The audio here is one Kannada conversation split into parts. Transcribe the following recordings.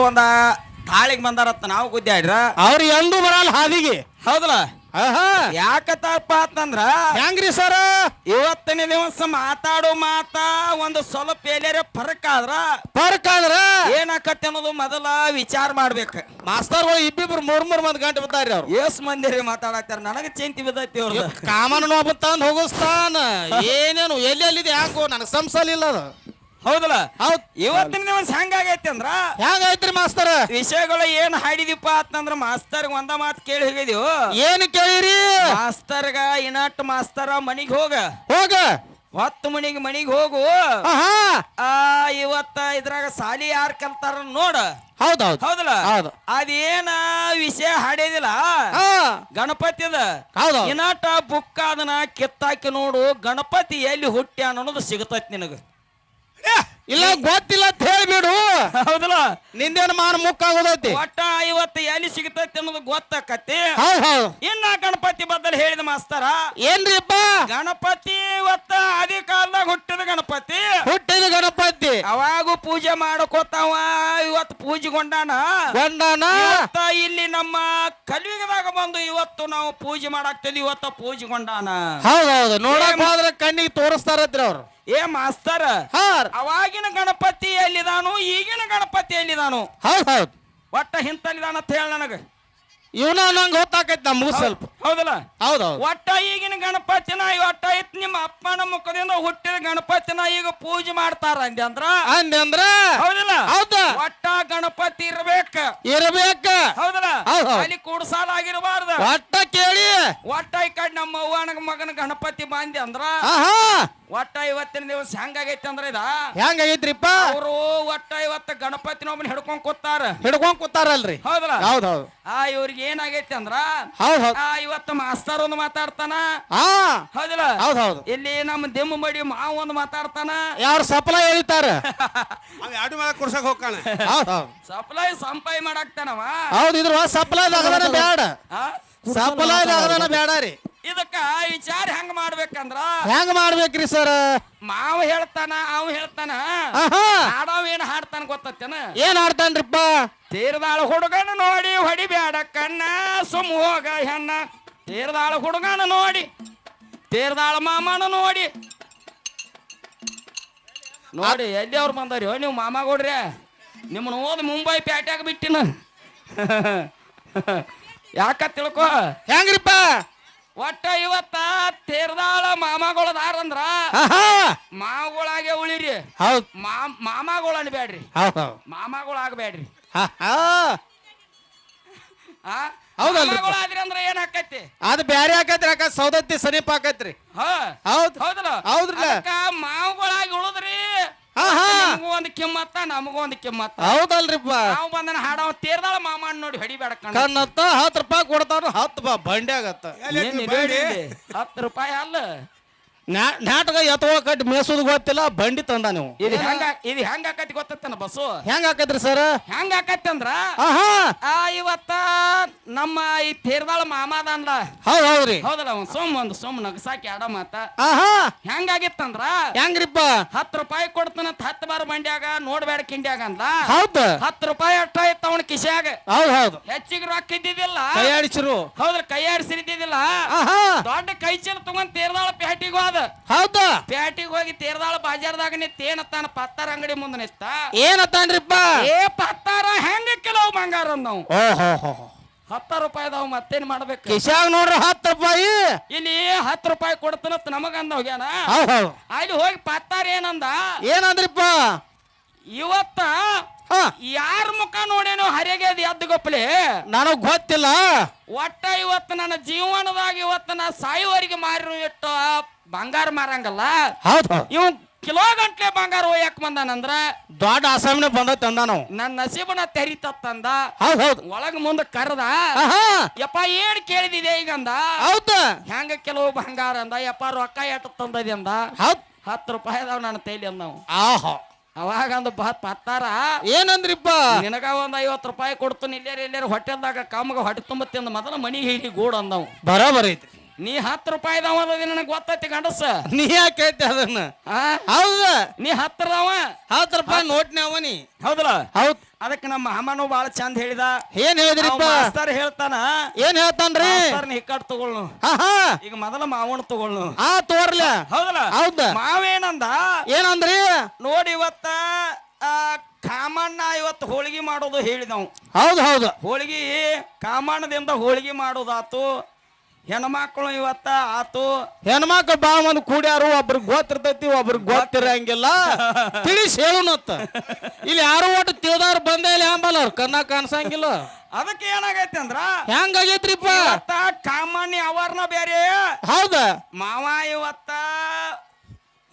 ಒಂದ ತಾಳಿಗೆ ಬಂದಾರತ್ತ ನಾವು ಗುದ್ದಾಡ್ರ ಅವ್ರು ಎಂದೂ ಬರಲ್ಲ ಹಾದಿಗೆ. ಹೌದಲ್ಲ? ಯಾಕತ್ತಪ್ಪ ಅಂತಂದ್ರ ಹೆಂಗ್ರಿ ಸರ್ ಇವತ್ತಿನ ದಿವಸ ಮಾತಾಡೋ ಮಾತ ಒಂದು ಸ್ವಲ್ಪ ಎಲ್ಲಾರ ಫರಕ್ ಆದ್ರ ಏನಾಕತ್ತೆ ಅನ್ನೋದು ಮೊದಲ ವಿಚಾರ ಮಾಡ್ಬೇಕು. ಮಾಸ್ತರ್ಗಳು ಇಬ್ಬಿಬ್ರು ಮೂರ್ ಮಂದಿ ಗಂಟೆ ಬಿದ್ದಾರ್ರಿ ಅವ್ರು. ಎಸ್ ಮಂದಿರಿ ಮಾತಾಡತ್ತಾರ, ನನಗೆ ಚಿಂತೆ ಬಿದ್ದೈತಿ ಅವ್ರ ಕಾಮನ್ ನೋಬ ತಂದ್ ಹೋಗಿಸ್ತಾನ. ಏನೇನು ಎಲ್ಲೆಲ್ಲಿದೆ ಯಾಕೋ ನನಗೆ ಸಂಸಲಿಲ್ಲ ಅದು. ಹೌದಲ್ಲ? ಹೌದ್. ಇವತ್ತಿನ ದಿವಸ ಹೆಂಗಾಗೈತಿ ಅಂದ್ರ ಹೆಂಗೈತ್ರಿ ಮಾಸ್ತರ್ ವಿಷಯಗಳು ಏನ್ ಹಾಡಿದಿಪ್ಪ ಅಂತಂದ್ರ ಮಾಸ್ತರ್ ಒಂದ ಮಾತು ಕೇಳಿ ಹೋಗಿದೀವು. ಏನ್ ಕೇಳಿರಿ? ಮಾಸ್ತರ್ಗ ಇನಟ್ ಮಾಸ್ತರ ಮನಿಗ್ ಹೋಗ 10 ಮನಿಗೆ ಹೋಗು. ಇವತ್ತ ಇದ್ರಾಗ ಸಾಲಿ ಯಾರು ಕಲ್ತಾರ ನೋಡ. ಹೌದಲ್ಲ? ಅದೇನ ವಿಷಯ ಹಾಡಿದಿಲ್ಲ ಗಣಪತಿದ. ಇನಾಟ ಬುಕ್ ಅದನ್ನ ಕಿತ್ತಾಕಿ ನೋಡು, ಗಣಪತಿ ಎಲ್ಲಿ ಹುಟ್ಟ್ಯ ಅನ್ನೋದು ಸಿಗತೈತಿ ನಿನಗ. ಇಲ್ಲ ಗೊತ್ತಿಲ್ಲ ಅಂತ ಹೇಳಿಬಿಡು. ಹೌದಲ್ಲ? ನಿಂದೇನು ಮಾನ ಮುಕ್ಕಾಗೋದೈತಿ. ಒಟ್ಟ ಇವತ್ತು ಎಲ್ಲಿ ಸಿಗತೈತಿ ಅನ್ನೋದು ಗೊತ್ತಾಕತಿ. ಇನ್ನ ಗಣಪತಿ ಬದಲು ಹೇಳಿದ ಮಾಸ್ತರ ಏನ್ರಿಪ್ಪ? ಗಣಪತಿ ಇವತ್ತ ಆದಿ ಕಾಲದಾಗ ಹುಟ್ಟಿದ ಗಣಪತಿ. ಅವಾಗೂ ಪೂಜೆ ಮಾಡಕೋತಾವ, ಇವತ್ತು ಪೂಜೆಗೊಂಡಾನ. ಇಲ್ಲಿ ನಮ್ಮ ಕಲಿಯುಗದಾಗ ಬಂದು ಇವತ್ತು ನಾವು ಪೂಜೆ ಮಾಡಾಕ್ತಿದ್ವಿ, ಇವತ್ತ ಪೂಜೆಗೊಂಡಾನ. ಹೌದೌದು, ನೋಡಕ್ ಹೋದ್ರೆ ಕಣ್ಣಿಗೆ ತೋರಿಸ್ತಾರತ್ರಿ ಅವ್ರು. ಏ ಮಾಸ್ತರ್, ಅವಾಗಿನ ಗಣಪತಿ ಎಲ್ಲಿದಾನು, ಈಗಿನ ಗಣಪತಿ ಎಲ್ಲಿದಾನು? ಒಟ್ಟ ಹಿಂತಲ್ಲಿದಾನ ಅಂತ ಹೇಳ ನನಗ. ಇವನ ನಂಗೆ ಗೊತ್ತಾಕೈತಿ ನಮಗೂ ಸ್ವಲ್ಪ. ಹೌದಲ್ಲ? ಹೌದೌದು. ಒಟ್ಟ ಈಗಿನ ಗಣಪತಿನ ಒಟ್ಟ ಇತ್ತು ನಿಮ್ಮ ಅಪ್ಪನ ಮುಖದಿಂದ ಹುಟ್ಟಿದ ಗಣಪತಿನ ಈಗ ಪೂಜೆ ಮಾಡ್ತಾರ ಅಂದ್ರ ಹೌದಲ್ಲ? ಒಟ್ಟ ಗಣಪತಿ ಇರ್ಬೇಕ. ಹೌದಲ್ಲ? ಅಲ್ಲಿ ಕೂಡ್ಸಾಲಾಗಿರಬಾರ್ದು. ಒಟ್ಟ ಕೇಳಿ ಒಟ್ಟ ಈ ಕಡೆ ನಮ್ಮ ಅವ್ವನ ಮಗನ ಗಣಪತಿ ಬಾಂಧಿ ಅಂದ್ರ ಒಟ್ಟ ಇವತ್ತಿನ ದಿವಸ ಹೆಂಗಾಗೈತಿ ಅಂದ್ರ ಇದ ಹೆಂಗಾಗೈತ್ರಿಪ್ಪ? ಅವರು ಒಟ್ಟ ಇವತ್ತ ಗಣಪತಿನೊಬ್ಬನ ಹಿಡ್ಕೊಂಡ್ ಕೂತಾರಲ್ರಿ. ಹೌದಲ್ಲ? ಹೌದೌದು. ಇವ್ರಿಗೆ ಏನಾಗೈತಿ ಅಂದ್ರ ಇವತ್ತು ಮಾಸ್ತರ್ ಒಂದು ಮಾತಾಡ್ತಾನ. ಹೌದಲ್ಲ? ಇಲ್ಲಿ ನಮ್ಮ ದೆಮ್ಮ ಮಡಿ ಮಾವ ಒಂದು ಮಾತಾಡ್ತಾನ. ಯಾರು ಸಪ್ಲೈ ಹೇಳಿತಾರ ಕುರ್ಸಕ್ ಹೋಗ್ತಾನೆ. ಸಪ್ಲೈ ಸಂಪಾಯಿ ಮಾಡಾಕ್ತಾನವ. ಹೌದು, ಇದ್ರ ಸಪ್ಲೈ ಬೇಡ, ಸಪ್ಲೈ ಬೇಡ ರೀ. ಇದಕ್ಕ ವಿಚಾರ ಹೆಂಗ್ ಮಾಡ್ಬೇಕಂದ್ರ ಹೆಂಗ್ ಮಾಡ್ಬೇಕ್ರಿ ಸರ್? ಮಾವ ಹೇಳ್ತಾನ, ಅವ್ ಹೇಳ್ತಾನ, ಹಾಡವ್ ಏನ್ ಹಾಡ್ತಾನ ಗೊತ್ತೇನ? ಏನ್ ಹಾಡ್ತಾನ್ರಿಪ್ಪ? ತೀರ್ದಾಳ ಹುಡುಗನ ನೋಡಿ ಹೊಡಿಬ್ಯಾಡ ಕಣ್ಣ, ಸುಮ್ ಹೋಗ ಹೆಣ್ಣ. ತೀರ್ದಾಳ ಹುಡುಗನ ನೋಡಿ, ತೀರ್ದಾಳ ಮಾಮನ ನೋಡಿ ಎಲ್ಲಿ ಅವ್ರು ಬಂದಾರಿ ನೀವು ಮಾಮ ಕೊಡ್ರಿ. ನಿಮ್ಮನ್ನ ಓದ್ ಮುಂಬೈ ಪ್ಯಾಟ್ಯಾಗ ಬಿಟ್ಟಿನ. ಯಾಕ ತಿಳ್ಕೊ. ಹೆಂಗ್ರಿಪ್ಪ? ಒಟ್ಟ ಇವತ್ತ ತೇರ್ದಾಳ ಮಾಮಗಳದಾರಂದ್ರ ಮಾವುಗಳಾಗೆ ಉಳಿರಿ. ಮಾಮಗಳು ಅನ್ಬೇಡ್ರಿ, ಮಾಮಗಳಾಗಬೇಡ್ರಿ. ಮಾಮಗಳಾದ್ರಿ ಅಂದ್ರ ಏನ್ ಆಕೈತಿ? ಅದು ಬ್ಯಾರೆ ಆಕೈತ್ರಿ, ಸೌದತ್ತಿ ಸಮೀಪ ಆಕೈತ್ರಿ. ಹೌದಲ್ಲ? ಮಾವುಗಳಾಗಿ ಉಳಿದ್ರಿ ನಮಗೂ ಒಂದು ಕಿಮ್ಮತ್ತ, ನಮಗೂ ಒಂದು ಕಿಮ್ಮತ್ತ. ಹೌದಲ್ರಿಪ್ಪ? ನಾವು ಬಂದನ ಹಾಡವ ತೇರ್ದಾಳ ಮಾಮ ನೋಡಿ ಹೊಡಿಬೇಡ ಕಣ್ಣತ್ತ 10 ರೂಪಾಯಿ ಕೊಡ್ತಾರ, 10 ಬಂಡಿ ಆಗತ್ತ. 10 ರೂಪಾಯಿ ಅಲ್ಲ, ನಾಟಕ ಎತ್ತುವ ಕಟ್ಟಿ ಮೇಸೋದು ಗೊತ್ತಿಲ್ಲ, ಬಂಡಿ ತಂದ ನೀವು. ಇದು ಹೆಂಗ ಆಕತಿ ಗೊತ್ತನ ಬಸ್ಸು? ಹೆಂಗ ಆಕತ್ರಿ ಸರ್? ಹೆಂಗ ಆಕತಿ ಅಂದ್ರ ಇವತ್ತ ನಮ್ಮ ಈ ತೇರ್ದಾಳ ಮಾಮಾದ ಅಂದ. ಹೌದ್ರಿ. ಹೌದಲ್ಲ? ಸುಮ್ ನಗಸಾಕಿ ಆಡ ಮಾತ. ಹೆಂಗಾಗಿತ್ತಂದ್ರ ಹೆಂಗ್ರಿಪ್ಪ? 10 ರೂಪಾಯಿ ಕೊಡ್ತಾನ, 10 ಬಾರ ಬಂಡ್ಯಾಗ ನೋಡ್ಬೇಡ ಕಿಂಡ್ಯಾಗ ಅಂದ. 10 ರೂಪಾಯಿ ಅಟ್ಟ ಇತ್ತ ಅವನ ಕಿಶ್ಯಾಗ. ಹೌದು. ಹೆಚ್ಚಿಗೆ ರೊಕ್ಕ ಇದ್ದಿದ್ದಿಲ್ಲ, ಕೈ ಆಡಿಸಿರು. ಹೌದ್ರ? ಕೈ ಆಡಿಸಿದ್ದಿದ್ದಿಲ್ಲ. ದೊಡ್ಡ ಕೈ ಚೀಲ ತಗೊಂಡ್ ತೇರ್ದಾಳ ಪ್ಯಾಟಿಗೆ ಹೋದ. ಹೌದಾ? ಪ್ಯಾಟಿಗೆ ಹೋಗಿ ತೇರ್ದಾಳ ಬಾಜಾರ್ದಾಗ ನಿತ್ತೇನತ್ತಾನ, ಪತ್ತಾರ ಅಂಗಡಿ ಮುಂದೆ ನಿತ್ತ. ಏನತ್ತಾನ್ರಿಪ್ಪ? ಪತ್ತಾರ ಹೆಂಗ ಕಿಲೋ ಬಂಗಾರ ನಾವು. 10 ರೂಪಾಯಿದಾವ್ ಮತ್ತೇನ್ ಮಾಡ್ಬೇಕು? ಕಿಶಾಗ ನೋಡ್ರಿ 10 ರೂಪಾಯಿ. ಇಲ್ಲಿ 10 ರೂಪಾಯಿ ಕೊಡ್ತಾನತ್ ನಮಗಂದ ಹೋಗ್ಯಾನ. ಅಲ್ಲಿ ಹೋಗಿ ಪತ್ತಾರ ಏನಂದ್ರಿಪ್ಪ? ಇವತ್ತ ಯಾರ ಮುಖ ನೋಡೇನೋ ಹರಿಯಾಗೆ ಎದ್ದು ಗೊಪ್ಪಲಿ ನನಗ್ ಗೊತ್ತಿಲ್ಲ. ಒಟ್ಟ ಇವತ್ತು ನನ್ನ ಜೀವನದಾಗ ಇವತ್ತು ನಾ ಸಾಯುವವರೆಗೆ ಮಾರಿ ಇಟ್ಟು ಬಂಗಾರ ಮಾರಂಗಲ್ಲ. ಇವ್ ಕಿಲೋ ಗಂಟ್ಲೆ ಬಂಗಾರ ಒಯ್ಯಾಕ ಬಂದಾನಂದ್ರ ದೊಡ್ಡ ಆಸಾಮಿನ ಬಂದೈತೆ ಅಂದ. ನಾವು ನನ್ನ ನಸೀಬನ ತೆರಿತಂದ. ಒಳಗ ಮುಂದ ಕರ್ದ, ಯಪ್ಪ ಏನ್ ಕೇಳಿದಿದೆ ಈಗಂದ. ಹೆಂಗ ಕೆಲವು ಬಂಗಾರ ಅಂದ. ಯಪ್ಪ ರೊಕ್ಕ ಎಟ್ಟು ತಂದದಿ ಅಂದ. 10 ರೂಪಾಯಿ ಅದಾವ ನನ್ನ ತೈಲಿ ಅಂದ ನಾವು. ಅವಾಗ ಅಂದ ಪತ್ತಾರ ಏನಂದ್ರಿಪ್ಪ? ನಿನಗ ಒಂದ್ 50 ರೂಪಾಯಿ ಕೊಡ್ತಾನೆ, ಇಲ್ಲೇರ ಹೊಟ್ಟೆಲ್ದಾಗ ಕಾಮಗ ಹೊಟ್ಟೆ ತುಂಬತ್ತೆ ಅಂದ. ಮೊದಲ ಮನಿ ಹೇಳಿ ಗೂಡ್ ಅಂದವ್. ಬರಾಬರ್ ಐತ್ರಿ. ನೀ 10 ರೂಪಾಯಿದವ ನನಗೆ ಗೊತ್ತೈತಿ ಗಂಡಸ. ನೀ ಯಾಕೆ ಹೇಳ್ತಿ ಅದನ್ನ? ಹೌದ, ನೀ 10 10 ರೂಪಾಯಿ ನೋಟ್ನಿ ಅವ ನೀ. ಹೌದಲ್ಲ? ಹೌದ್. ಅದಕ್ಕೆ ನಮ್ಮ ಮಾಮನು ಬಾಳ ಚಂದ ಹೇಳಿದ. ಏನ್ ಹೇಳಿದ್ರಿಪ್ಪ? ಮಾಸ್ತರ್ ಹೇಳ್ತಾನ. ಏನ್ ಹೇಳ್ತಾನ್ರಿ? ಹಿಕ್ಕಟ್ ತಗೊಳ್ನು. ಈಗ ಮೊದಲ ಮಾವನ ತಗೊಳ್ನು. ತೋರ್ಲ. ಹೌದಲ್ಲ? ಹೌದ. ಮಾವೇನಂದ? ಏನಂದ್ರಿ? ನೋಡಿ ಇವತ್ತ ಕಾಮಣ್ಣ ಇವತ್ತು ಹೋಳಿಗೆ ಮಾಡೋದು ಹೇಳಿದವು. ಹೌದು ಹೌದು. ಹೋಳಿಗೆ ಕಾಮಣ್ಣದಿಂದ ಹೋಳಿಗೆ ಮಾಡೋದಾತು, ಹೆಣ್ಮಕ್ಳು ಇವತ್ತ ಆತು. ಹೆಣ್ಮಕ್ಳು ಬಾಳ ಮಂದಿ ಕೂಡ್ಯಾರು, ಒಬ್ರಿಗೆ ಗೊತ್ತಿರ್ತೈತಿ, ಒಬ್ರಿಗೆ ಗೊತ್ತಿರಂಗಿಲ್ಲ. ತಿಳಿಸಿ ಹೇಳುನತ್ತ. ಇಲ್ಲಿ ಯಾರು ಒಟ್ಟು ತಿಳಿದವ್ರು ಬಂದೇ ಇಲ್ಲ ಅಂಬಲ್ಲ, ಅವ್ರು ಕಣ್ಣ ಕಾಣಿಸಂಗಿಲ್ಲ. ಅದಕ್ಕೆ ಏನಾಗೈತಿ ಅಂದ್ರ ಹೆಂಗಾಗೈತ್ರಿಪ್ಪ? ಕಾಮಣ್ಣಿ ಅವರ್ನ ಬೇರೆ. ಹೌದ. ಮಾವ ಇವತ್ತ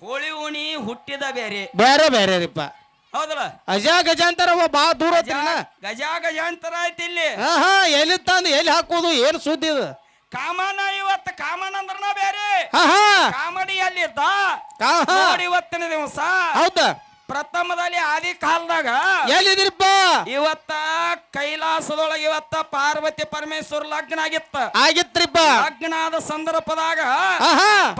ಹೋಳಿ ಉಣಿ ಹುಟ್ಟಿದ ಬೇರೆ ಬೇರೆ ಬೇರೆ ರೀಪ. ಹೌದಲ್ಲ? ಗಜಾಂತರ ಬಾ ದೂರ ಗಜಾಂತರ ಐತಿ ಇಲ್ಲಿ. ಎಲ್ಲಿ ತಂದು ಎಲ್ಲಿ ಹಾಕೋದು ಏನು ಸುದ್ದಿ ಇದು? ಕಾಮಣ್ಣ ಇವತ್ತ ಕಾಮಣ್ಣ ಅಂದ್ರನ ಬೇರೆ. ಕಾಮಡಿ ಎಲ್ಲಿದ್ದ ನೋಡಿ ಇವತ್ತಿನ ದಿವಸ. ಹೌದಾ? ಪ್ರಥಮದಲ್ಲಿ ಆದಿ ಕಾಲದಾಗ ಎಲ್ಲಿದ್ರಿಪ್ಪ? ಇವತ್ತ ಕೈಲಾಸದೊಳಗೆ ಇವತ್ತ ಪಾರ್ವತಿ ಪರಮೇಶ್ವರ ಲಗ್ನ ಆಗಿತ್ರಿಪ್ಪ. ಲಗ್ನ ಆದ ಸಂದರ್ಭದಾಗ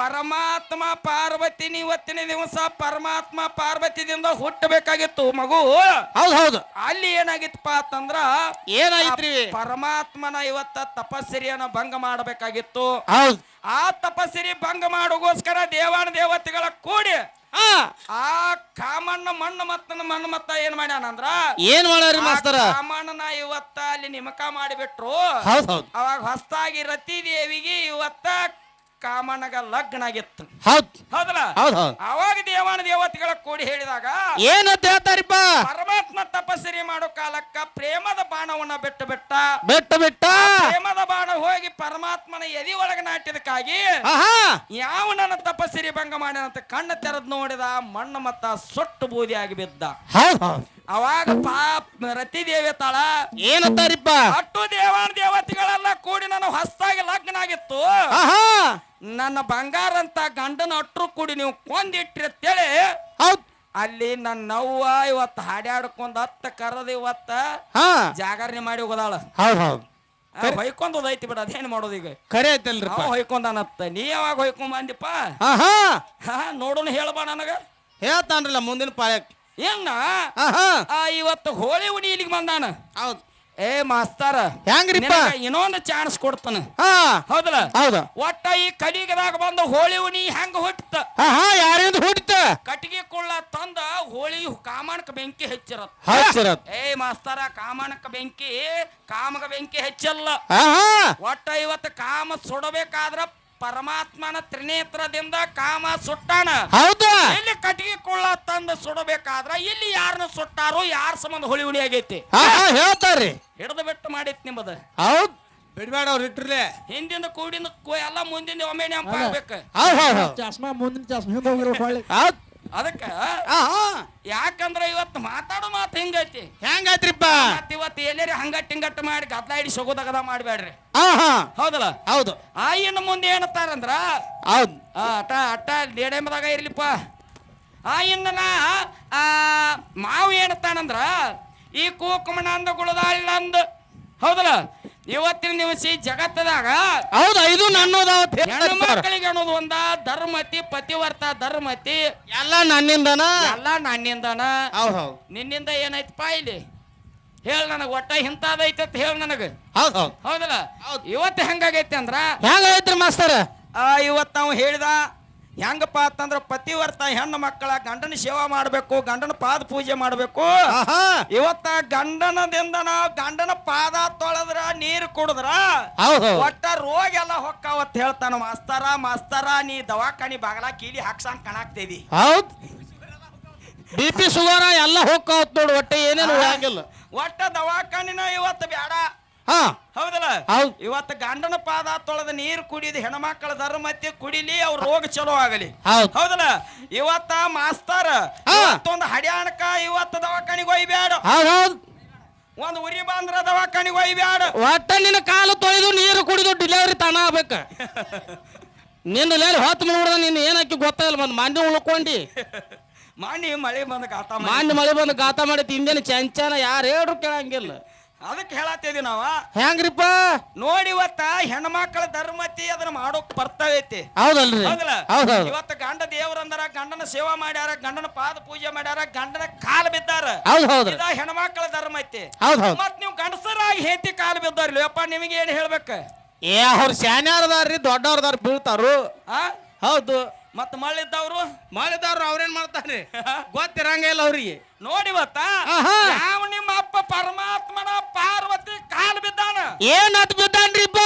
ಪರಮಾತ್ಮ ಪಾರ್ವತಿ ಇವತ್ತಿನ ದಿವಸ ಪರಮಾತ್ಮ ಪಾರ್ವತಿದಿಂದ ಹುಟ್ಟಬೇಕಾಗಿತ್ತು ಮಗು. ಹೌದು ಹೌದು. ಅಲ್ಲಿ ಏನಾಗಿತ್ತಪ್ಪ ಅಂತಂದ್ರ ಏನಾಗಿತ್ರಿ? ಪರಮಾತ್ಮನ ಇವತ್ತ ತಪಸ್ಸರಿಯನ್ನ ಭಂಗ ಮಾಡಬೇಕಾಗಿತ್ತು. ಹೌದು. ಆ ತಪಸ್ಸರಿ ಭಂಗ ಮಾಡೋಗೋಸ್ಕರ ದೇವಾನ ದೇವತೆಗಳ ಕೂಡಿ ಆ ಕಾಮಣ್ಣ ಮಣ್ಣು ಮತ್ತ ಏನ್ ಮಾಡ್ಯಾನಂದ್ರ ಏನ್ ಮಾಡ್ಯಾರಿ ಮಾಸ್ತರ? ಕಾಮಣ್ಣನ ಇವತ್ತ ಅಲ್ಲಿ ನೇಮಕ ಮಾಡಿಬಿಟ್ರು. ಅವಾಗ ಹೊಸದಾಗಿ ರತಿ ದೇವಿಗೆ ಇವತ್ತ ಕಾಮಣ್ಣಗ ಲಗ್ನ ಆಗಿತ್ತು. ಹೌದಲ್ಲ? ಅವಾಗ ದೇವಾನ ದೇವತೆಗಳ ಕೂಡಿ ಹೇಳಿದಾಗ ಏನಂತ ಹೇಳ್ತಾರಿಪ್ಪ? ಪರಮಾತ್ಮ ತಪಸ್ಸರಿ ಮಾಡೋ ಕಾಲಕ್ಕ ಪ್ರೇಮದ ಬಾಣವನ್ನ ಬಿಟ್ಟು ಬಿಟ್ಟ ಪ್ರೇಮದ ಬಾಣ ಹೋಗಿ ಪರಮಾತ್ಮನ ಎದಿ ಒಳಗ ನಾಟಿದಕ್ಕಾಗಿ ಯಾವ ನನ್ನ ತಪಸ್ಸರಿ ಭಂಗ ಮಾಡ್ಯಾನಂತ ಕಣ್ಣು ತೆರೆದ್ ನೋಡಿದ ಮಣ್ಣು ಮತ್ತ ಸೊಟ್ಟು ಬೂದಿ ಆಗಿ ಬಿದ್ದ. ಅವಾಗ ರತಿ ದೇವಿ ತಾಳ ಏನಂತಾರಿಪ್ಪ? ಅಟ್ಟು ದೇವಾನ ದೇವತೆಗಳೆಲ್ಲ ಕೂಡಿ ನಾನು ಹೊಸದಾಗಿ ಲಗ್ನ ಆಗಿತ್ತು, ನನ್ನ ಬಂಗಾರ ಅಂತ ಗಂಡನ ಅಟ್ರು ಕೂಡಿ ನೀವು ಕೊಂದಿಟ್ರಿ ಅಂತೇಳಿ ಅಲ್ಲಿ ನನ್ನ ನವ್ವ ಇವತ್ತು ಹಾಡ್ಯಾಡ್ಕೊಂಡ್ ಕರದ ಇವತ್ತ ಜಾಗರಣೆ ಮಾಡಿ ಹೋದಾಳ. ಹೊಯ್ಕೊಂದೈತಿ ಬಿಡ, ಅದೇನ್ ಮಾಡೋದು ಈಗ? ಕರೆ ಐತಲ್ರಿ ಹೊಯ್ಕೊಂಡನತ್ತ. ನೀ ಯಾವಾಗ ಹೊಯ್ಕೊಂಡ್ ಬಂದಿಪ್ಪ? ನೋಡೋಣ ಹೇಳ್ಬಾ ನನಗ. ಹೇಳ್ತಾನ್ರಲ್ಲ ಮುಂದಿನ ಪಾಯಕ್. ಏನ ಇವತ್ತು ಹೋಳಿ ಉಣಿ ಇಲ್ಲಿಗೆ ಬಂದಾನ. ಹೌದು. ಏ ಮಾಸ್ತರ ಹೆಂಗ್ರಿಪ್ಪ? ಇನ್ನೊಂದು ಚಾನ್ಸ್ ಕೊಡ್ತಾನ. ಹೌದಲ್ಲ? ಹೌದ. ಒಟ್ಟ ಈ ಕಡಿಗದಾಗ ಬಂದ ಹೋಳಿ ಉಣಿ ಹೆಂಗ ಹುಟ್ಟ? ಯಾರಿಂದ ಹುಟ್ಟಿತ? ಕಟ್ಟಿಗೆ ಕೊಳ್ಳ ತಂದ ಹೋಳಿ ಕಾಮಣಕ ಬೆಂಕಿ ಹೆಚ್ಚಿರತ್. ಏ ಮಾಸ್ತರ, ಕಾಮಣಕ ಬೆಂಕಿ ಕಾಮಗ ಬೆಂಕಿ ಹೆಚ್ಚಲ್ಲ. ಒಟ್ಟ ಇವತ್ತು ಕಾಮ ಸುಡಬೇಕಾದ್ರ ಪರಮಾತ್ಮನ ತ್ರಿನೇತ್ರದಿಂದ ಕಾಮ ಸುಟ್ಟಾನ. ಹೌದಾ? ಇಲ್ಲಿ ಕಟ್ಟಿಗೆ ಕೊಳ್ಳ ತಂದು ಸುಡಬೇಕಾದ್ರ ಇಲ್ಲಿ ಯಾರನ್ನ ಸುಟ್ಟಾರೋ ಯಾರ ಸಂಬಂಧ ಹೋಳಿ ಉಣಿ ಆಗೈತಿ ಹೇಳ್ತಾರ್ರಿ. ಹಿಡಿದು ಬಿಟ್ಟು ಮಾಡಿತ್ ನಿಮ್ಮದ. ಹೌದ್. ಬಿಡ್ಬೇಡ ಅವ್ರು ಇಟ್ರಲೆ. ಹಿಂದಿಂದ ಕೂಡಿನ ಎಲ್ಲ ಮುಂದಿನ ಒಮ್ಮೆ ನೆಂಪ ಆಗ್ಬೇಕ. ಚಸ್ಮಾ ಮುಂದಿನ ಚಸ್ಮಾ ಹಿಂದೆ ಹೋಗಿರೋ ಹೊಳ್ಳಿ. ಅದಕ್ಕ ಯಾಕಂದ್ರ ಇವತ್ತು ಮಾತಾಡೋ ಮಾತು ಹಿಂಗೈತಿ. ಹೆಂಗೈತ್ರಿಪ್ಪ? ಇವತ್ತು ಎಲ್ಲೇರಿ ಹಂಗಟ್ಟಿಂಗಟ್ಟ ಮಾಡಿ ಗದ್ಲ ಹಿಡಿ ಸಗೋದಗದ ಮಾಡ್ಬೇಡ್ರಿ. ಹೌದಲ್ಲ? ಹೌದು. ಇನ್ನು ಮುಂದೆ ಏನಂತಾರಂದ್ರ ಹೌದು ಅಟ್ಟ ಲೇಡಂಬದಾಗ ಇರ್ಲಿಪ್ಪ. ಇನ್ನ ಮಾವು ಏನಂತಾನಂದ್ರ ಈ ಕೂಕುಮನಂದ ಗುಳದಾಳಿನಂದ. ಹೌದಲ್ಲ? ಇವತ್ತಿನ ದಿವಸ ಜಗತ್ತದಾಗ ಹೌದು ಇದು ಹೆಣ್ಣು ಮಕ್ಕಳಿಗೆ ಅನ್ನೋದು ಒಂದ ಧರ್ಮತಿ ಪತಿವರ್ತ ಧರ್ಮತಿ ಎಲ್ಲ ನನ್ನಿಂದನ. ನಿನ್ನಿಂದ ಏನೈತಪ್ಪ ಇಲ್ಲಿ ಹೇಳ ನನಗ. ಒಟ್ಟ ಇಂಥದೈತೆ ಅಂತ ಹೇಳ ನನಗ. ಹೌದಲ್ಲ? ಇವತ್ತು ಹೆಂಗಾಗೈತಿ ಅಂದ್ರ ಹೆಂಗೈತ್ರಿ ಮಾಸ್ತರ? ಇವತ್ತು ನಾವು ಹೇಳಿದ ಹೆಂಗಪ್ಪ ಅಂತಂದ್ರ ಪತಿವರ್ತ ಹೆಣ್ಣು ಮಕ್ಕಳ ಗಂಡನ ಸೇವಾ ಮಾಡ್ಬೇಕು, ಗಂಡನ ಪಾದ ಪೂಜೆ ಮಾಡ್ಬೇಕು. ಇವತ್ತ ಗಂಡನದಿಂದ ನಾವು ಗಂಡನ ಪಾದ ತೊಳೆದ್ರ ನೀರು ಕುಡಿದ್ರ ಒಟ್ಟ ರೋಗ ಎಲ್ಲ ಹೊಕ್ಕಾವತ್ ಹೇಳ್ತಾನ. ಮಾಸ್ತರ ನೀ ದವಾಖಾನಿ ಬಾಗಲ ಕೀಲಿ ಹಾಕ್ಸಂಗ್ ಕಾಣಾಕ್ತಿದಿ. ಹೌದ್. BP ಶುಗರ್ ಎಲ್ಲ ಹೋಗ್ತಾವತ್ ನೋಡು. ಒಟ್ಟ ಏನೇನು ಹೋಗಂಗಿಲ್ಲ. ಒಟ್ಟ ದವಾಖಾನಿನ ಇವತ್ತು ಬೇಡ. ಹೌದಲ್ಲ? ಇವತ್ತು ಗಂಡನ ಪಾದ ತೊಳೆದ ನೀರು ಕುಡಿದು ಹೆಣ್ಮಕ್ಳ ಧರ್ಮತಿ ಕುಡಿಲಿ, ಅವ್ರ ರೋಗ ಚಲೋ ಆಗಲಿ. ಹೌದಲ್ಲ? ಇವತ್ತ ಮಾಸ್ತರ ಒಂದು ಹಡ್ಯಾಣಕ ಇವತ್ತು ದವಾಖಾನಿಗೆ ಒಯ್ಬೇಡ. ಒಂದು ಉರಿ ಬಂದ್ರ ದವಾಖಾನಿಗೆ ಒಯ್ಬೇಡ. ಒಟ್ಟ ನಿನ್ನ ಕಾಲು ತೊಳೆದು ನೀರು ಕುಡಿದು ಡಿಲಿವರಿ ತಾನ ಆಗ್ಬೇಕ. ನಿನ್ನ ಲೇಲಿ ಹೊತ್ತು ನೋಡ್ದ ನಿನ್ನ ಏನಕ್ಕೆ ಗೊತ್ತಾಗಿಲ್ಲ. ಬಂದು ಮಾನ್ಯ ಉಳ್ಕೊಂಡಿ ಮಳೆ ಬಂದ ಗಾತ ಮಾನ್ಯ ಮಳೆ ಬಂದು ಗಾತ ಮಾಡಿ ತಿಂದೇನು ಚಂಚನ ಯಾರು ಹೇಳ್ರು ಕೇಳಂಗಿಲ್ಲ. ಅದಕ್ಕೆ ಹೇಳತ್ತಿದೀವಿ ನಾವ ಹೆಂಗ್ರಿಪ್ಪ ನೋಡಿ ಇವತ್ತ ಹೆಣ್ಮಕ್ಳ ಧರ್ಮತಿ ಅದನ್ನ ಮಾಡೋಕ್ ಬರ್ತೈತಿ ಹೌದಲ್ರಿ ಹೌದಲ್ಲ ಹೌದೌದು ಇವತ್ತ ಗಂಡ ದೇವ್ರಂದಾರ ಗಂಡನ ಸೇವಾ ಮಾಡ್ಯಾರ ಗಂಡನ ಪಾದ ಪೂಜೆ ಮಾಡ್ಯಾರ ಗಂಡನ ಕಾಲ್ ಬಿದ್ದಾರ ಹೌದ್ ಹೌದ್ರಿ ಇದ ಹೆಣ್ಮಕ್ಳ ಧರ್ಮ ಐತಿ ಹೌದ್ ಹೌದ್ ಮತ್ ನೀವು ಗಂಡಸರಾಗಿ ಹೇತಿ ಕಾಲ್ ಬಿದ್ದಾರ್ಲಿ ಅಪ್ಪ ನಿಮಗೆ ಏನ್ ಹೇಳ್ಬೇಕ ಏ ಅವ್ರ ಶಾನ್ಯಾರದಾರ್ರಿ ದೊಡ್ಡವ್ರದಾರ ಬೀಳ್ತಾರು ಆ ಹೌದು ಮತ್ ಮಳ್ಳಿದ್ದವ್ರು ಮಾಡಿದವ್ರು ಅವ್ರೇನ್ ಮಾಡ್ತಾರ್ರಿ ಗೊತ್ತಿರಂಗ ಇಲ್ಲ ಅವ್ರಿಗೆ ನೋಡಿವತ್ತ ಆಹಾ. ಯಾವ ನಿಮ್ಮ ಅಪ್ಪ ಪರಮಾತ್ಮನ ಪಾರ್ವತಿ ಕಾಲ್ ಬಿದ್ದಾನ ಏನ್ ಹತ್ ಬಿದ್ದಾನ್ರಿಪ್ಪ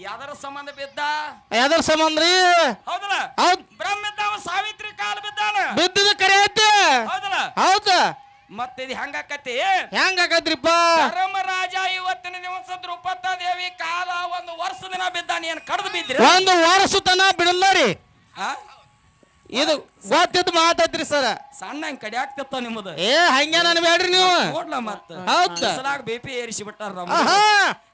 ಯಾವ್ದಾರ ಸಂಬಂಧ ಬಿದ್ದ ಯಾವ್ದ್ರ ಸಂಬಂಧ್ರಿ ಹೌದಲ್ಲ ಹೌದ್ ಬ್ರಹ್ಮಿದ್ದಾವ ಸಾವಿತ್ರಿ ಕಾಲ್ ಬಿದ್ದಾನ ಬಿದ್ದಿದ ಕರೆ ಐತಿ ಹೌದಲ್ಲ ಹೌದ ಮತ್ತೆ ಇದು ಹೆಂಗಾಕತಿ ಹೆಂಗ ಆಗತ್ರಿಪ್ಪ ಧರ್ಮರಾಜ ಇವತ್ತಿನ ದಿವಸ ದ್ರೌಪದಿ ಕಾಲ ಒಂದು ವರ್ಷ ದಿನ ಬಿದ್ದಾನ ಏನ್ ಕಡ್ದು ಬಿದ್ರಿ ಒಂದು ವರ್ಷ ತನ ಬಿಡಲ್ಲ ರೀ ಆ? ಇದು ಗೊತ್ತಿದ್ದು ಮಾತೈತ್ರಿ ಸರ ಸಣ್ಣ ಹಂಗ್ ಕಡಿ ಆಗ್ತಿತ್ತ ನಿಮ್ಮದು ಏ ಹಂಗೇನ್ ಅನ್ಬೇಡ್ರಿ ನೀವು ನೋಡ್ಲ ಮತ್ತ ಹೌದಾ? BP ಏರಿಸಿ ಬಿಟ್ಟಾರ ಆಹಾ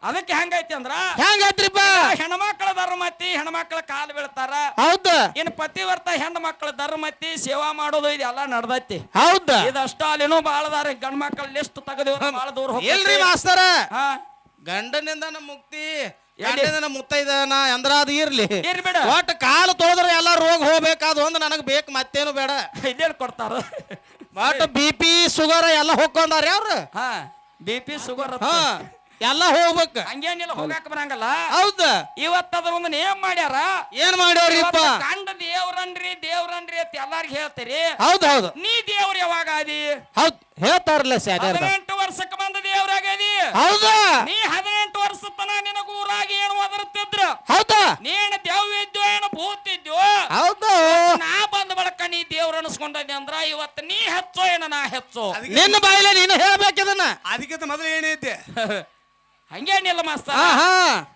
ಅದಕ್ಕೆ ಹೆಂಗೈತಿ ಅಂದ್ರ ಹೆಂಗೈತ್ರಿಪ್ಪ ಹೆಣ್ಮಕ್ಳ ಧರ್ಮತಿ ಹೆಣ್ಮಕ್ಳ ಕಾಲ್ ಬೀಳ್ತಾರ ಹೌದ ಇನ್ ಪತಿವರ್ತ ಹೆಣ್ಣು ಮಕ್ಕಳ ಧರ್ಮತಿ ಸೇವಾ ಮಾಡೋದು ಇದೆಲ್ಲ ನಡ್ದೈತಿ ಹೌದ ಇದಷ್ಟ ಅಲ್ಲಿನೂ ಬಾಳದಾರ ಗಂಡ್ ಮಕ್ಕಳ ಲಿಸ್ಟ್ ತೆಗೆದಿವ್ರ ಬಾಳ ದೂರ ಹೋಗ್ತೈತಿ. ಇಲ್ರಿ ಮಾಸ್ತರ ಹಾ ಗಂಡನಿಂದ ಮುಕ್ತಿ ಗಂಡನಿಂದ ಮುತ್ತೈದನ ಅಂದ್ರ ಅದು ಇರ್ಲಿ ಇರ್ಲಿ ಬಿಡ. ಒಟ್ಟು ಕಾಲು ತೊಳೆದ್ರೆ ಎಲ್ಲ ರೋಗ ಹೋಗ್ಬೇಕಾದು ಒಂದು ನನಗ್ ಬೇಕು ಮತ್ತೇನು ಬೇಡ ಇಲ್ಲೇನ್ ಕೊಡ್ತಾರ ಒಟ್ಟು BP ಶುಗರ್ ಎಲ್ಲ ಹೋಗ್ಕೊಂಡಾರ ಅವ್ರು ಹಾ BP ಶುಗರ್ ಹಾ ಎಲ್ಲ ಹೋಗ್ಬೇಕು ಹಂಗೇನಿಲ್ಲ ಹೋಗಾಕ ಬರಂಗಲ್ಲ ಹೌದ ಇವತ್ತದ್ರ ಒಂದು ನೇಮ್ ಮಾಡ್ಯಾರ ಏನ್ ಮಾಡ್ಯಾವ್ರಿಪ್ಪ ಇವತ್ತು ಗಂಡ ದೇವ್ರನ್ರಿ ದೇವ್ರನ್ರಿ ಅಂತ ಎಲ್ಲಾರ್ಗ ಹೇಳ್ತೀರಿ ಹೌದ್ ಹೌದು ನೀ ದೇವ್ರ ಯಾವಾಗ ಆದಿ ಹೌದ್ ಹೇಳ್ತಾರಲ್ಲ ಸ್ಯಾಡ್ಯಾರ 18 ವರ್ಷಕ್ಕೆ ಬಂದ ದೇವ್ರಾಗದಿ ಹೌದಾ ನೀ 18 ವರ್ಷ ತನ ನಿನಗ ಊರಾಗಿ ಏನು ಒದರುತ್ತಿದ್ರ ಹೌದಾ ನೀನು ದೆವ್ವ ಇದ್ಯೋ ಏನು ಭೂತ ಇದ್ಯೋ ಹೌದು ನಾ ಬಂದ ಬಳಕ ನೀ ದೇವ್ರ ಅನ್ಸ್ಕೊಂಡಿ ಅಂದ್ರ ಇವತ್ತು ನೀ ಹೆಚ್ಚೋ ಏನ ನಾ ಹೆಚ್ಚೋ ನಿನ್ನ ಬಾಯಿಲೆ ನೀನು ಹೇಳ್ಬೇಕಿದನ್ನ ಅದಕ್ಕಿಂತ ಮೊದಲು ಏನೈತೆ ಹಂಗೇನಿಲ್ಲ ಮಾಸ್ತರ ಹಾ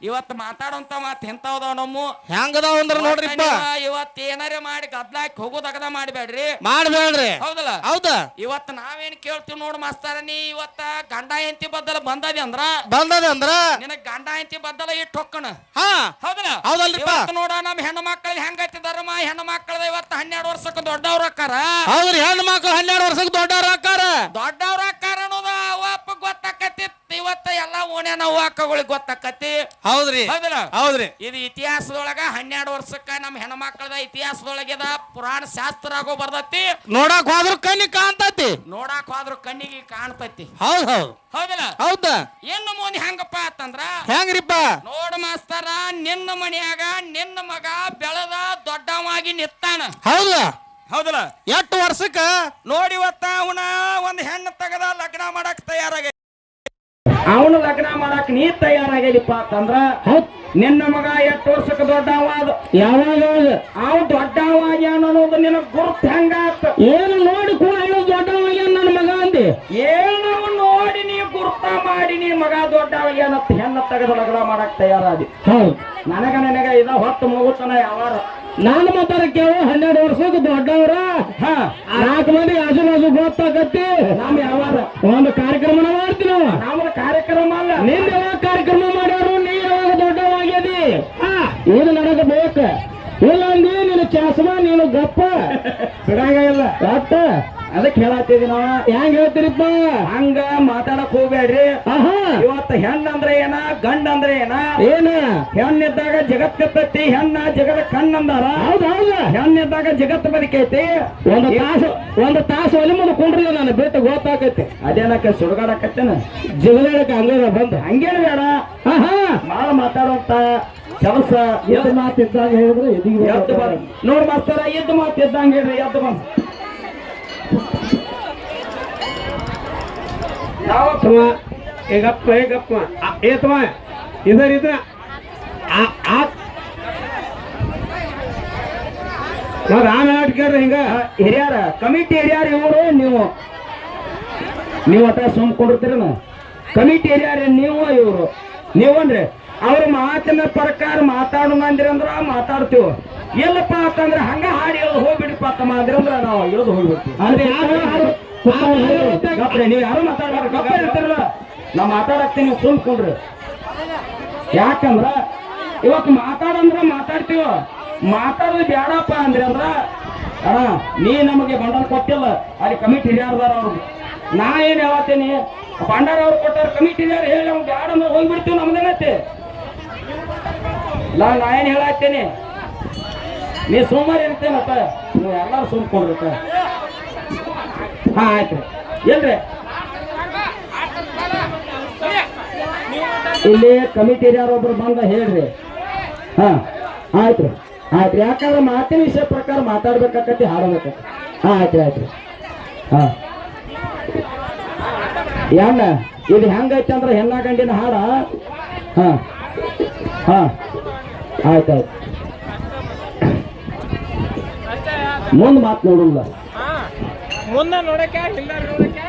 ಇವತ್ತು ಮಾತಾಡೋಂತ ಮಾತು ಎಂತಾವದಾವ ನಮ್ಮ ಹೆಂಗದಾವ ಅಂದ್ರ ನೋಡ್ರಿಪ್ಪ ಇವತ್ತು ಏನಾರೇ ಮಾಡಿ ಗದ್ಲಾಕಿ ಹೋಗೋದಗದ ಮಾಡ್ಬೇಡ್ರಿ ಮಾಡ್ಬೇಡ್ರಿ ಹೌದಲ್ಲ ಹೌದಾ ಇವತ್ತು ನಾವೇನ್ ಕೇಳ್ತೀವಿ ನೋಡು ಮಾಸ್ತರ ನೀ ಇವತ್ತ ಗಂಡ ಹೆಂಡತಿ ಬದ್ದಲ ಬಂದದಿ ಅಂದ್ರ ಬಂದದ ಅಂದ್ರ ನಿನಗ್ ಗಂಡ ಹೆಂಡತಿ ಬದ್ದಲ ಇಟ್ಟು ಹೊಕ್ಕಣ ಹಾ ಹೌದಲ್ಲ ಹೌದಲ್ರಿಪ್ಪ ಇವತ್ತು ನೋಡ ನಮ್ ಹೆಣ್ಣು ಮಕ್ಕಳು ಹೆಂಗೈತಿ ಧರ್ಮ ಹೆಣ್ಣು ಮಕ್ಕಳದ ಇವತ್ತು 12 ವರ್ಷಕ್ಕೆ ದೊಡ್ಡವ್ರ ಅಕ್ಕಾರ ಹೌದ್ರಿ ಹೆಣ್ಣು ಮಕ್ಳು 12 ವರ್ಷಕ್ಕೆ ದೊಡ್ಡವ್ರ ಅಕ್ಕಾರ ದೊಡ್ಡವ್ರ ಅಕ್ಕಾರ ಅನ್ನೋದ ಅವ್ವ ಅಪ್ಪ ಗೊತ್ತಾಕತಿ ಇವತ್ತ ಎಲ್ಲಾ ಓಣ್ಯಾನ ಅವ್ವ ಅಕ್ಕಗಳಿಗೆ ಗೊತ್ತಾಕತಿ ಹೌದ್ರಿ ಹೌದಲ್ಲ ಹೌದ್ರಿ ಇದು ಇತಿಹಾಸದೊಳಗ 12 ವರ್ಷಕ್ಕ ನಮ್ ಹೆಣ್ಮಕ್ಳದ ಇತಿಹಾಸದೊಳಗೆದ ಪುರಾಣ ಶಾಸ್ತ್ರ ಆಗೋ ಬರ್ತೈತಿ ನೋಡಕ್ ಹೋದ್ರ ಕಣ್ಣಿ ಕಾಣ್ತತಿ ನೋಡಾಕ್ ಹೋದ್ರ ಕಣ್ಣಿಗೆ ಕಾಣ್ತೈತಿ ಹೌದ್ ಹೌದ್ ಹೌದಲ್ಲ ಹೌದಾ ಇನ್ನು ಮುಂದೆ ಹೆಂಗಪ್ಪ ಅಂತಂದ್ರ ಹೆಂಗ್ರಿಪ್ಪ ನೋಡ ಮಾಸ್ತರ ನಿನ್ನ ಮನ್ಯಾಗ ನಿನ್ನ ಮಗ ಬೆಳೆದ ದೊಡ್ಡವಾಗಿ ನಿತ್ತಾನ ಹೌದಾ ಹೌದಲ್ಲ ಎಷ್ಟು ವರ್ಷಕ್ಕ ನೋಡಿ ಇವತ್ತ ಅವನ ಒಂದ್ ಹೆಣ್ಣು ತಗದ ಲಗ್ನ ಮಾಡಕ್ ತಯಾರಾಗ ಅವನು ಲಗ್ನ ಮಾಡಕ್ ನೀ ತಯಾರಾಗಿದಪ್ಪ ಅಂತಂದ್ರ ನಿನ್ನ ಮಗ 8 ವರ್ಷಕ್ಕೆ ದೊಡ್ಡವ ಯಾವಾಗ ಅವ ದೊಡ್ಡವಾಗಿ ಅನ್ನೋದು ನಿನಗ್ ಗುರುತ್ ಹೆಂಗ ಏನು ನೋಡಿ ದೊಡ್ಡವಾಗಿ ನನ್ನ ಮಗ ಅಂದಿ ಏನು ನೋಡಿ ನೀ ಗುರುತ ಮಾಡಿ ನೀ ಮಗ ದೊಡ್ಡವಾಗಿ ಅನ್ನತ್ ಹೆಣ್ಣ ತೆಗೆದು ಲಗ್ನ ಮಾಡಕ್ ತಯಾರಾದಿ ಹೌದು ನನಗ ಇದ ಹೊತ್ತು ಮುಗುತ್ತನ ಯಾವಾರ ನಾನು ಮಾತಾಡಕ್ಕೆ 12 ವರ್ಷಕ್ಕೆ ದೊಡ್ಡವ್ರ 4 ಮಂದಿ ಆಜು ಬಾಜು ಗೊತ್ತಾಗತ್ತಿ ನಾವ್ ಯಾವಾರ ಒಂದು ಕಾರ್ಯಕ್ರಮ ಮಾಡ್ತೀವಿ ನಾವು ಕಾರ್ಯಕ್ರಮ ಅಲ್ಲ ನೀನ್ ಯಾವಾಗ ಕಾರ್ಯಕ್ರಮ ಮಾಡ್ಯಾರು ನೀ ಯಾವಾಗ ದೊಡ್ಡವಾಗ್ಯದಿ ಇದು ನನಗೆ ಬೇಕ ಇಲ್ಲ ಅಂದಿ ನೀನು ಚಾಸ್ಮ ನೀನು ಗಪ್ಪ ಬಿಡಂಗ ಇಲ್ಲ ಒಟ್ಟ ಅದಕ್ಕೆ ಹೇಳತ್ತೀವಿ ನಾವ ಹೆಂಗ್ ಹೇಳ್ತೀರಿಪ್ಪ ಹಂಗ ಮಾತಾಡಕ್ ಹೋಗ್ಬೇಡ್ರಿ ಇವತ್ತು ಹೆಣ್ಣ ಅಂದ್ರೆ ಏನ ಗಂಡ ಅಂದ್ರೆ ಏನ ಹೆಣ್ಣಿದ್ದಾಗ ಜಗತ್ ಕತ್ತೈತಿ ಹೆಣ್ಣ ಜಗದ ಕಣ್ಣಂದಾರ ಹೌದೌದ ಹೆಣ್ಣಿದ್ದಾಗ ಜಗತ್ ಬದುಕೈತಿ ಒಂದು ತಾಸು ಒಲಿ ಮುಂದೆ ಕೊಂಡ್ರಿಲ್ಲ ನಾನು ಬೇಟ ಗೊತ್ತಾಕೈತಿ ಅದೇನಕ್ಕೆ ಸುಡುಗಾಡಕತ್ತೇನ ಜಿಗದಾಡಕ್ಕೆ ಹಂಗ ಬಂದ ಹಂಗೇನ ಬೇಡ ಬಾಳ ಮಾತಾಡುವಂತ ಕೆಲಸ ಎದ್ದು ಮಾತಿದ್ದಂಗ ಹೇಳಿದ್ರೆ ಎದ್ದು ಬಂದ ನೋಡ್ ಮಾಸ್ತರ ಎದ್ದು ಮಾತಿದ್ದಂಗ ಹೇಳ್ರಿ ಎದ್ದು ಬಂದ इधर इधर ಆಮೇಲೆ ಹಿಂಗ ಹಿರಿಯಾರ ಕಮಿಟಿ ಹಿರಿಯಾರ ಇವರು ನೀವು ಅಟ ಸುಮ್ಕೊಂಡಿರ್ತೀರ ಕಮಿಟಿ ಹಿರಿಯಾರ ನೀವು ಇವರು ನೀವನ್ರಿ ಅವ್ರ ಮಾತಿನ ಪ್ರಕಾರ ಮಾತಾಡು ಅಂದ್ರ ಮಾತಾಡ್ತೀವ ಎಲ್ಲಪ್ಪ ಅಂತಂದ್ರೆ ಹಂಗ ಹಾಡಿ ಇಳಿದು ಹೋಗ್ಬಿಡಿಪ್ಪ ತಮ್ಮ ಅಂದ್ರಂದ್ರ ನಾವು ಇಳಿದು ಹೋಗ್ಬಿಡ್ತೀವಿ ಅಂದ್ರೆ ನೀವು ಯಾರು ಮಾತಾಡ್ಬಾರ ಗಪ್ಪ ಇರ್ತಾರಲ್ಲ ನಾ ಮಾತಾಡಕ್ತೀನಿ ನೀವು ಸುಮ್ಕೊಂಡ್ರಿ ಯಾಕಂದ್ರ ಇವತ್ತು ಮಾತಾಡ್ತೀವ ಮಾತಾಡೋದು ಬ್ಯಾಡಪ್ಪ ಅಂದ್ರಿ ಅಂದ್ರ ನೀ ನಮಗೆ ಬಂಡಲ್ ಕೊಟ್ಟಿಲ್ಲ ಅಲ್ಲಿ ಕಮಿಟಿ ಹಿರಿಯಾರ್ದಾರ ಅವ್ರು ನಾ ಏನ್ ಹೇಳ್ತೀನಿ ಭಂಡಾರ ಅವ್ರು ಕೊಟ್ಟಾರ ಕಮಿಟಿದಾರ ಹೇಳಿ ಅವ್ನು ಬ್ಯಾಡ ಅಂದ್ರೆ ಹೋಗ್ಬಿಡ್ತೀವಿ ನಮ್ದೇನತ್ತೆ ನಾ ಏನ್ ಹೇಳಾಕ್ತೇನೆ ನೀ ಸೋಮವಾರ ಇರ್ತೇನತ್ತ ನೀವು ಎಲ್ಲಾರು ಸುಮ್ಕೊಂಡ್ರತ್ತ ಹಾ ಆಯ್ತು ಏನ್ರಿ ಇಲ್ಲಿ ಕಮಿಟಿ ಯಾರೊಬ್ರು ಬಂದ ಹೇಳ್ರಿ ಹಾ ಆಯ್ತು ಆಯ್ತು ಯಾಕಂದ್ರೆ ಮಾತಿನ ವಿಷಯ ಪ್ರಕಾರ ಮಾತಾಡ್ಬೇಕಾಕತಿ ಹಾಡಬೇಕತಿ ಹಾ ಆಯ್ತು ಹಾ ಯಾನ ಇದು ಹೆಂಗೈತಿ ಅಂದ್ರೆ ಹೆಣ್ಣ ಗಂಡಿನ ಹಾಡ ಹಾ ಹಾ ಆಯ್ತು ಮುಂದ್ ಮಾತು ನೋಡಲ್ಲ ಮುಂದೆ ನೋಡಕ್ಕೆ ಇಲ್ಲ ನೋಡಕ್ಕೆ